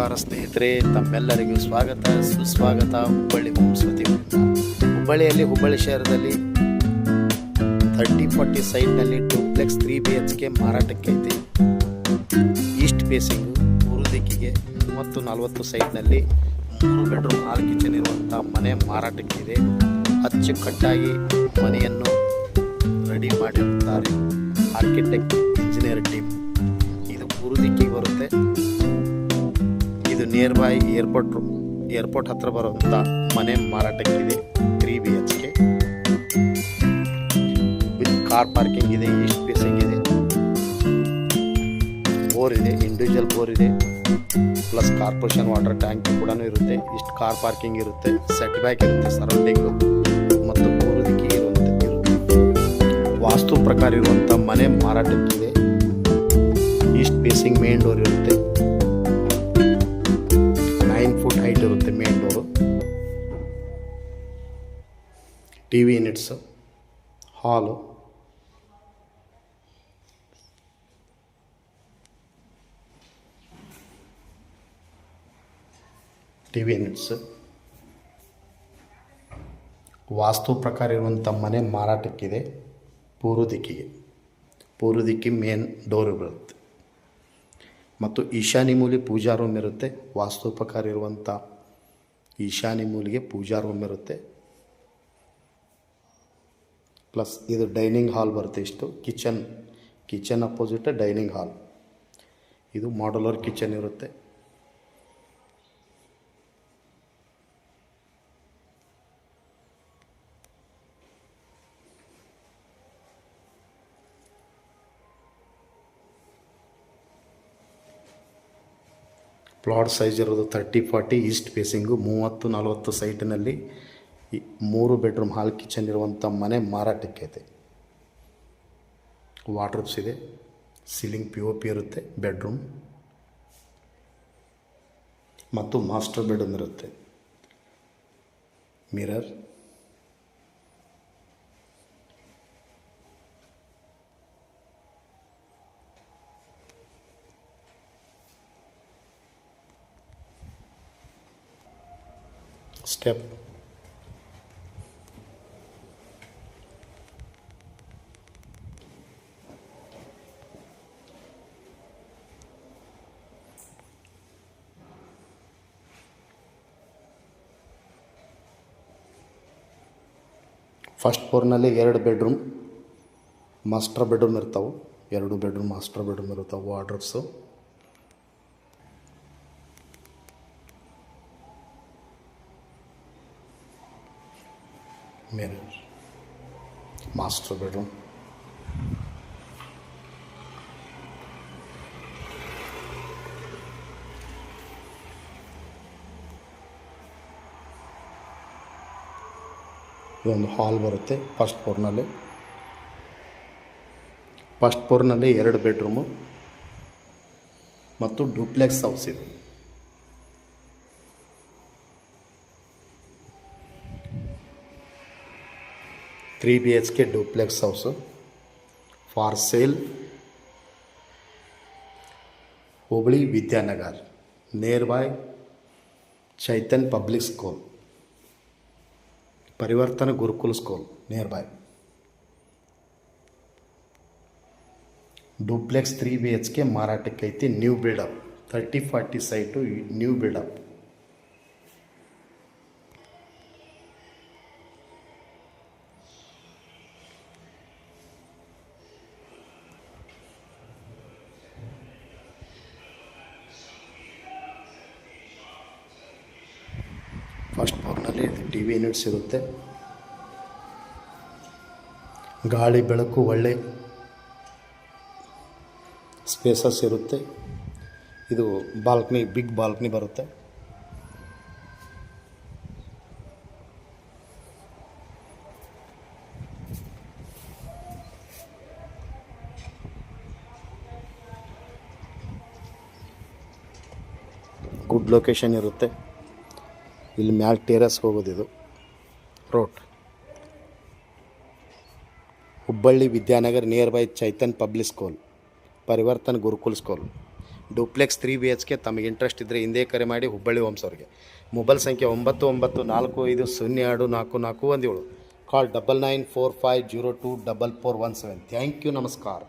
ನಮಸ್ಕಾರ ಸ್ನೇಹಿತರೆ, ತಮ್ಮೆಲ್ಲರಿಗೂ ಸ್ವಾಗತ ಸುಸ್ವಾಗತ. ಹುಬ್ಬಳ್ಳಿ ಸಂಸ್ಕೃತಿ. ಹುಬ್ಬಳ್ಳಿ ಶಹರದಲ್ಲಿ 30-40 ಸೈಟ್ನಲ್ಲಿ ಡೂಪ್ಲೆಕ್ಸ್ 3 BHK ಮಾರಾಟಕ್ಕೆ ಐತೆ. ಈಸ್ಟ್ ಫೇಸಿಂಗು ಪೂರ್ವ ದಿಕ್ಕಿಗೆ ಮತ್ತು 40 ಸೈಟ್ನಲ್ಲಿ 3 ಬೆಡ್ರೂಮ್ ಹಾಲ್ ಕಿಚನ್ ಇರುವಂಥ ಮನೆ ಮಾರಾಟಕ್ಕಿದೆ. ಅಚ್ಚುಕಟ್ಟಾಗಿ ಮನೆಯನ್ನು ರೆಡಿ ಮಾಡಿರುತ್ತಾರೆ ಆರ್ಕಿಟೆಕ್ಟ್ ಇಂಜಿನಿಯರ್ ಟೀಮ್. ಇದು ಪೂರ್ವ ದಿಕ್ಕಿಗೆ ಬರುತ್ತೆ. ಇದು ನಿಯರ್ ಬೈ ಏರ್ಪೋರ್ಟ್ ಹತ್ರ ಬರುವಂಥ ಮನೆ ಮಾರಾಟಕ್ಕಿದೆ. 3 BHK ವಿತ್ ಕಾರ್ ಪಾರ್ಕಿಂಗ್ ಇದೆ. ಈಸ್ಟ್ ಫೇಸಿಂಗ್ ಇದೆ. ಬೋರ್ ಇದೆ, ಇಂಡಿವಿಜುವಲ್ ಬೋರ್ ಇದೆ, ಪ್ಲಸ್ ಕಾರ್ಪೊರೇಷನ್ ವಾಟರ್ ಟ್ಯಾಂಕ್ ಕೂಡ ಇರುತ್ತೆ. ಇಷ್ಟು ಕಾರ್ ಪಾರ್ಕಿಂಗ್ ಇರುತ್ತೆ, ಸೆಟ್ ಬ್ಯಾಕ್ ಇರುತ್ತೆ, ಸರೌಂಡಿಂಗು ಮತ್ತು ಪೂರ್ವ ದಿಕ್ಕಿಗೆ ಇರುತ್ತೆ. ವಾಸ್ತು ಪ್ರಕಾರ ಇರುವಂಥ ಮನೆ ಮಾರಾಟಕ್ಕಿದೆ. ಈಸ್ಟ್ ಫೇಸಿಂಗ್ ಮೇನ್ ಡೋರ್ ಇರುತ್ತೆ. 9 ಫುಟ್ ಹೈಟ್ ಇರುತ್ತೆ ಮೇನ್ ಡೋರು. TV ಯೂನಿಟ್ಸು, ಹಾಲು, TV ಯೂನಿಟ್ಸು. ವಾಸ್ತು ಪ್ರಕಾರ ಇರುವಂಥ ಮನೆ ಮಾರಾಟಕ್ಕಿದೆ. ಪೂರ್ವ ದಿಕ್ಕಿಗೆ ಮೇನ್ ಡೋರ್ ಬರುತ್ತೆ ಮತ್ತು ಈಶಾನ್ಯ ಮೂಲೆ ಪೂಜಾ ರೂಮ್ ಇರುತ್ತೆ. ವಾಸ್ತು ಪ್ರಕಾರ ಇರುವಂಥ ಈಶಾನ್ಯ ಮೂಲೆಗೆ ಪೂಜಾ ರೂಮ್ ಇರುತ್ತೆ. ಪ್ಲಸ್ ಇದು ಡೈನಿಂಗ್ ಹಾಲ್ ಬರುತ್ತೆ. ಇಷ್ಟು ಕಿಚನ್ ಅಪೋಸಿಟ್ ಡೈನಿಂಗ್ ಹಾಲ್. ಇದು ಮಾಡ್ಯುಲರ್ ಕಿಚನ್ ಇರುತ್ತೆ. ಪ್ಲಾಟ್ ಸೈಜ್ ಇರೋದು 30-40 ಈಸ್ಟ್ ಫೇಸಿಂಗು. 30-40 ಸೈಟಿನಲ್ಲಿ 3 ಬೆಡ್ರೂಮ್ ಹಾಲ್ ಕಿಚನ್ ಇರುವಂಥ ಮನೆ ಮಾರಾಟಕ್ಕೆ ಐತೆ. ವಾರ್ಡ್ರೋಬ್ಸ್ ಇದೆ, ಸೀಲಿಂಗ್ POP ಇರುತ್ತೆ, ಬೆಡ್ರೂಮ್ ಮತ್ತು ಮಾಸ್ಟರ್ ಬೆಡ್ರೂಮ್ ಇರುತ್ತೆ. ಮಿರರ್, ಸ್ಟೆಪ್, ಫಸ್ಟ್ ಫ್ಲೋರ್ನಲ್ಲಿ 2 ಬೆಡ್ರೂಮ್ ಮಾಸ್ಟರ್ ಬೆಡ್ರೂಮ್ ಇರ್ತಾವೆ. 2 ಬೆಡ್ರೂಮ್ ಮಾಸ್ಟರ್ ಬೆಡ್ರೂಮ್ ಇರ್ತಾವೆ. ವಾರ್ಡ್ರೋಬ್ಸು, ಮಿರರ್, ಮಾಸ್ಟರ್ ಬೆಡ್ರೂಮ್, ಇದೊಂದು ಹಾಲ್ ಬರುತ್ತೆ. ಫಸ್ಟ್ ಫ್ಲೋರ್ನಲ್ಲಿ 2 ಬೆಡ್ರೂಮು ಮತ್ತು ಡೂಪ್ಲೆಕ್ಸ್ ಹೌಸ್ ಇದೆ. Three BHK duplex house for sale. Hubballi Vidyanagar, near by Chaitanya public school, Parivartana Gurukul school near by. Duplex 3 BHK ಮಾರಾಟಕ್ಕೆ ಐತಿ. New built up 30-40 site new built up. First ಫ್ಲೋರ್ನಲ್ಲಿ TV units ಇರುತ್ತೆ. ಗಾಳಿ ಬೆಳಕು ಒಳ್ಳೆ ಸ್ಪೇಸಸ್ ಇರುತ್ತೆ. ಇದು ಬಾಲ್ಕನಿ, ಬಿಗ್ ಬಾಲ್ಕನಿ ಬರುತ್ತೆ. ಗುಡ್ ಲೊಕೇಶನ್ ಇರುತ್ತೆ. ಇಲ್ಲಿ ಮ್ಯಾಲ್ ಟೆರಸ್ ಹೋಗೋದಿದು road. Hubballi Vidyanagar near by Chaitanya public school, Parivartana Gurukul school. Duplex 3 BHK. ತಮಗೆ ಇಂಟ್ರೆಸ್ಟ್ ಇದ್ದರೆ ಹಿಂದೆ ಕರೆ ಮಾಡಿ ಹುಬ್ಬಳ್ಳಿ ಹೋಮ್ಸ್ ಅವ್ರಿಗೆ. ಮೊಬೈಲ್ ಸಂಖ್ಯೆ 9945024417. ಕಾಲ್ 9945024417. ಥ್ಯಾಂಕ್ ಯು, ನಮಸ್ಕಾರ.